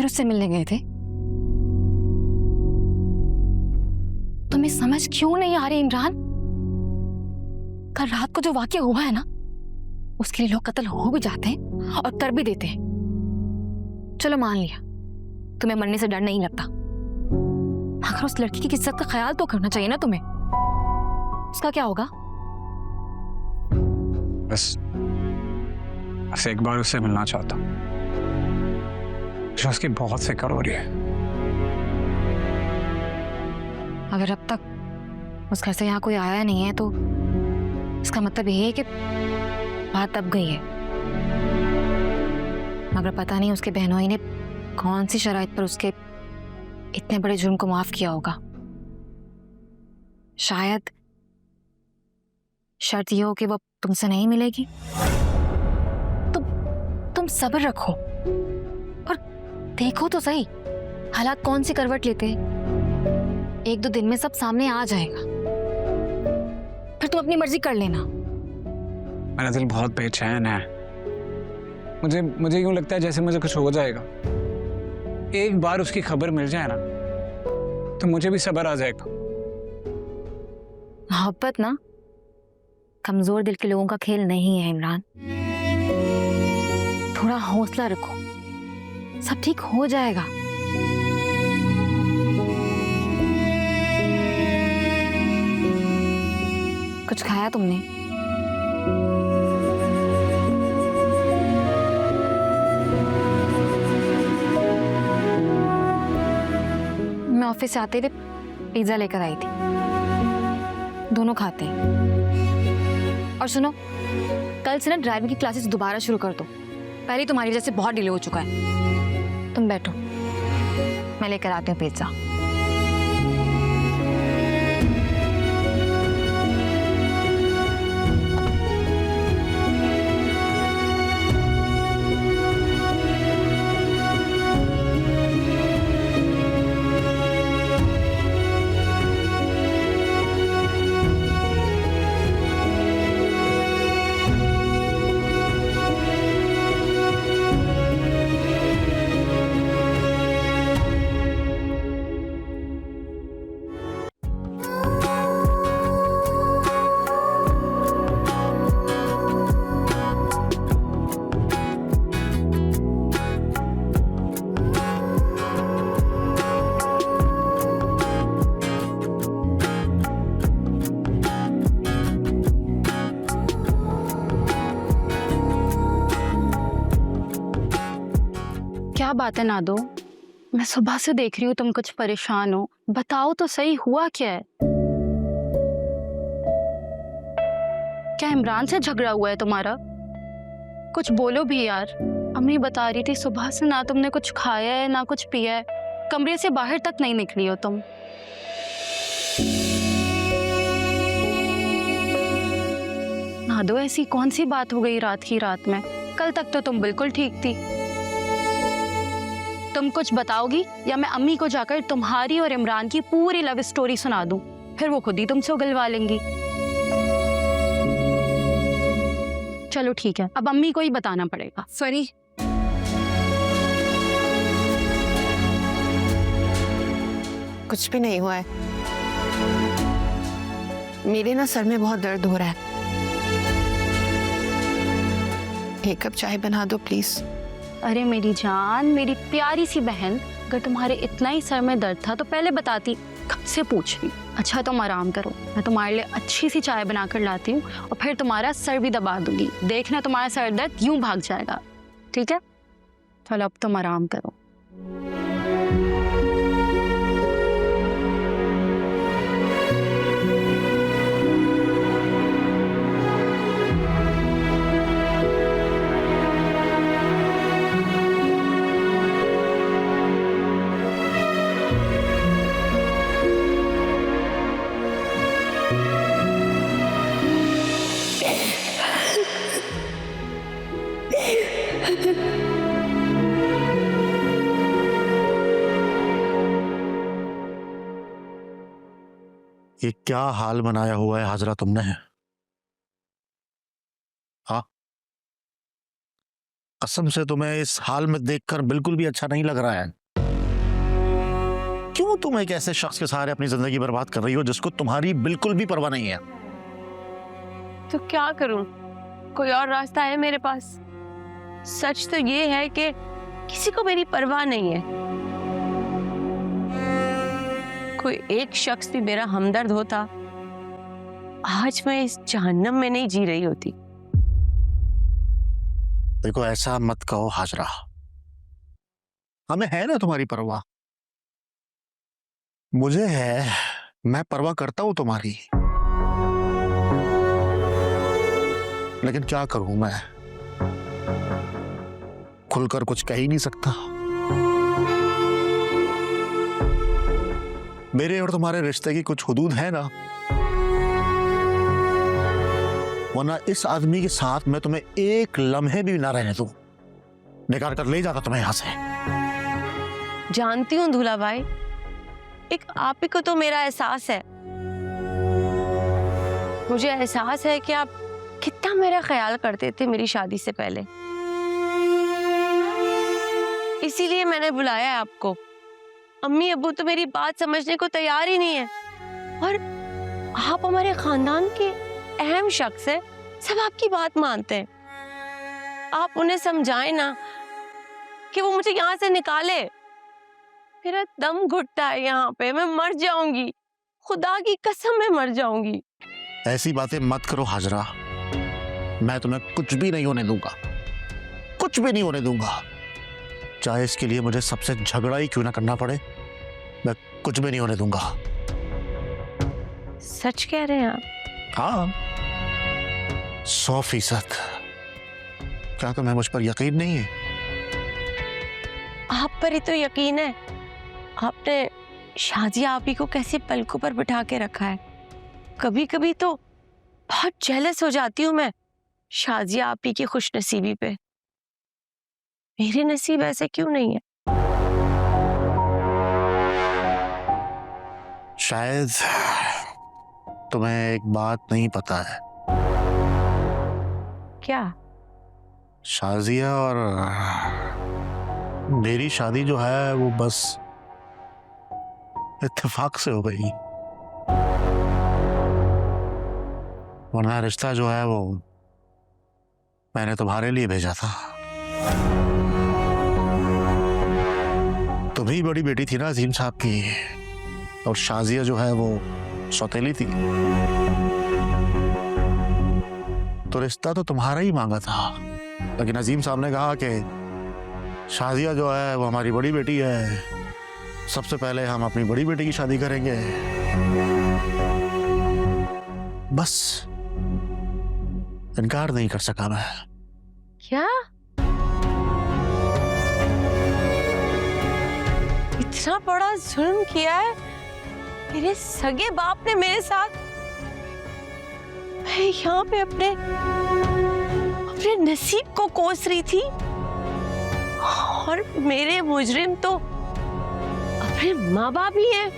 उससे मिलने गए थे? तुम्हें समझ क्यों नहीं आ रही इमरान? कल रात को जो वाकया हुआ है ना, उसके लिए लोग कत्ल हो भी जाते हैं और कर भी देते हैं। चलो मान लिया तुम्हें मरने से डर नहीं लगता, मगर उस लड़की की इज्जत का ख्याल तो करना चाहिए ना तुम्हें। उसका क्या होगा? बस एक बार उससे मिलना चाहता हूँ। उसकी बहुत फिक्र हो रही है। अगर अब तक उस घर से यहाँ कोई आया नहीं है तो इसका मतलब यही है कि बात दब गई है। मगर पता नहीं उसके बहनोई ने कौन सी शराइत पर उसके इतने बड़े जुर्म को माफ किया होगा। शायद शर्त यह हो कि वो तुमसे नहीं मिलेगी। तुम सब्र रखो और देखो तो सही हालात कौन सी करवट लेते हैं। एक दो दिन में सब सामने आ जाएगा, फिर तुम अपनी मर्जी कर लेना। मेरा दिल बहुत बेचैन है। मुझे यूं लगता है जैसे मुझे कुछ हो जाएगा। एक बार उसकी खबर मिल जाए ना तो मुझे भी सब्र आ जाएगा। मोहब्बत ना कमजोर दिल के लोगों का खेल नहीं है इमरान। थोड़ा हौसला रखो, सब ठीक हो जाएगा। कुछ खाया तुमने? मैं ऑफिस से आते हुए पिज्जा लेकर आई थी, दोनों खाते हैं। और सुनो, कल से ना ड्राइविंग की क्लासेस दोबारा शुरू कर दो। पहले तुम्हारी वजह से बहुत डिले हो चुका है। तुम बैठो, मैं लेकर आती हूँ पिज्जा। क्या बात है नादो? मैं सुबह से देख रही हूँ तुम कुछ परेशान हो। बताओ तो सही, हुआ क्या है? क्या इमरान से झगड़ा हुआ है तुम्हारा? कुछ बोलो भी यार। अम्मी बता रही थी सुबह से ना तुमने कुछ खाया है ना कुछ पिया है, कमरे से बाहर तक नहीं निकली हो तुम। नादो, ऐसी कौन सी बात हो गई रात की रात में? कल तक तो तुम बिल्कुल ठीक थी। तुम कुछ बताओगी या मैं अम्मी को जाकर तुम्हारी और इमरान की पूरी लव स्टोरी सुना दूं? फिर वो खुद ही तुमसे उगलवा लेंगी। चलो ठीक है, अब अम्मी को ही बताना पड़ेगा। सॉरी, कुछ भी नहीं हुआ है। मेरे ना सर में बहुत दर्द हो रहा है। एक कप चाय बना दो प्लीज। अरे मेरी जान, मेरी प्यारी सी बहन, अगर तुम्हारे इतना ही सर में दर्द था तो पहले बताती, कब से पूछ रही। अच्छा तुम आराम करो, मैं तुम्हारे लिए अच्छी सी चाय बनाकर लाती हूँ और फिर तुम्हारा सर भी दबा दूंगी। देखना तुम्हारा सर दर्द यूं भाग जाएगा। ठीक है, चलो अब तुम आराम करो। ये क्या हाल बनाया हुआ है हाजरा तुमने? हाँ, कसम से तुम्हें इस हाल में देखकर बिल्कुल भी अच्छा नहीं लग रहा है। क्यों तुम एक ऐसे शख्स के सहारे अपनी जिंदगी बर्बाद कर रही हो जिसको तुम्हारी बिल्कुल भी परवाह नहीं है? तो क्या करूं? कोई और रास्ता है मेरे पास? सच तो ये है कि किसी को मेरी परवाह नहीं है। कोई एक शख्स भी मेरा हमदर्द होता, आज मैं इस जहन्नम में नहीं जी रही होती। देखो, ऐसा मत कहो हाजरा, हमें है ना तुम्हारी परवाह। मुझे है, मैं परवाह करता हूं तुम्हारी, लेकिन क्या करूं मैं, खुलकर कुछ कह ही नहीं सकता। मेरे और तुम्हारे रिश्ते की कुछ हुदूद है ना, वरना इस आदमी के साथ मैं तुम्हें एक लम्हे भी ना रहने दूं, निकाल कर ले जाता तुम्हें यहां से। जानती हूँ दूल्हा भाई, एक आप ही को तो मेरा एहसास है। मुझे एहसास है कि आप कितना मेरा ख्याल करते थे मेरी शादी से पहले, इसीलिए मैंने बुलाया है आपको। अम्मी अब्बू तो मेरी बात समझने को तैयार ही नहीं है, और आप हमारे खानदान के अहम शख्स हैं, सब आपकी बात मानते हैं। आप उन्हें समझाएं ना कि वो मुझे यहाँ से निकाले। मेरा दम घुटता है यहाँ पे, मैं मर जाऊंगी, खुदा की कसम मैं मर जाऊंगी। ऐसी बातें मत करो हाजरा, मैं तुम्हें कुछ भी नहीं होने दूंगा, कुछ भी नहीं होने दूंगा। चाहे इसके लिए मुझे सबसे झगड़ा ही क्यों ना करना पड़े, मैं कुछ भी नहीं होने दूंगा। सच कह रहे हैं आप? हाँ, 100%। क्या तुम्हें मुझ पर यकीन नहीं है? आप पर ही तो यकीन है। आपने शाजिया आपी को कैसे पलकों पर बिठा के रखा है। कभी कभी तो बहुत जेलस हो जाती हूँ मैं शाजिया आपी की खुशनसीबी पे। मेरे नसीब ऐसे क्यों नहीं है? शायद तुम्हें एक बात नहीं पता है। क्या? शाजिया और मेरी शादी जो है वो बस इत्तेफाक से हो गई, वरना रिश्ता जो है वो मैंने तुम्हारे लिए भेजा था। तुम ही बड़ी बेटी थी ना अजीम साहब की, और शाजिया जो है वो सौतेली थी, तो रिश्ता तो तुम्हारा ही मांगा था। लेकिन अजीम साहब ने कहा कि शाजिया जो है वो हमारी बड़ी बेटी है, सबसे पहले हम अपनी बड़ी बेटी की शादी करेंगे। बस इनकार नहीं कर सका मैं। क्या? इतना बड़ा जुल्म किया है मेरे सगे बाप ने मेरे साथ। मैं यहाँ पे अपने नसीब को कोस रही थी, और मेरे मुजरिम तो अपने माँ बाप ही हैं।